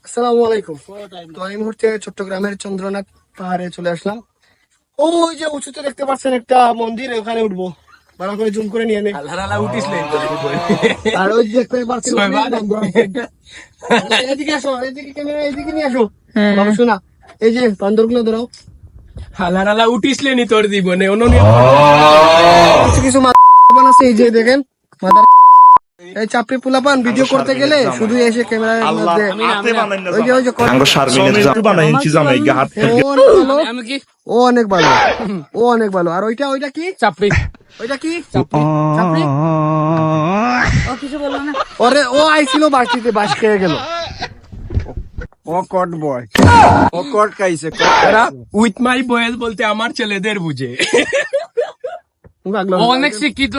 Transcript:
আসসালামু আলাইকুম। তো এই মুহূর্তে চট্টগ্রামের চন্দ্রনাথ পাহাড়ে চলে আসলাম। ওই যে উঁচুতে দেখতে পাচ্ছেন একটা মন্দির, ওখানে উঠবো। ভালো করে জুম করে নিয়ে নে। আর ওই দেখতে পাচ্ছেন এদিকে আসো, এদিকে ক্যামেরা এদিকে নিয়ে আসো বাবা, শোনা এই যে বান্দরগুলো ধরাও। হালারালা উঠিসলেনি তোর জীবনে কিছু কিছু আছে, এই যে দেখেন মাথার এই চাপড়ি পোলাপান ভিডিও করতে গেলে শুধু এসে ক্যামেরার মধ্যে ওই যে ও অনেক ভালো, ও অনেক ভালো। আর ওইটা ওইটা কি চাপড়ি ওইটা কি চাপড়ি? ও কিছু বললো না। ওরে ও আইছিল বাসটিতে, বাস খেয়ে গেল। ও কট বয়, ও কট খাইছে। উইথ মাই বয়েস বলতে আমার ছেলেদের বুঝে। লাগলো অনেক শিক্ষিত।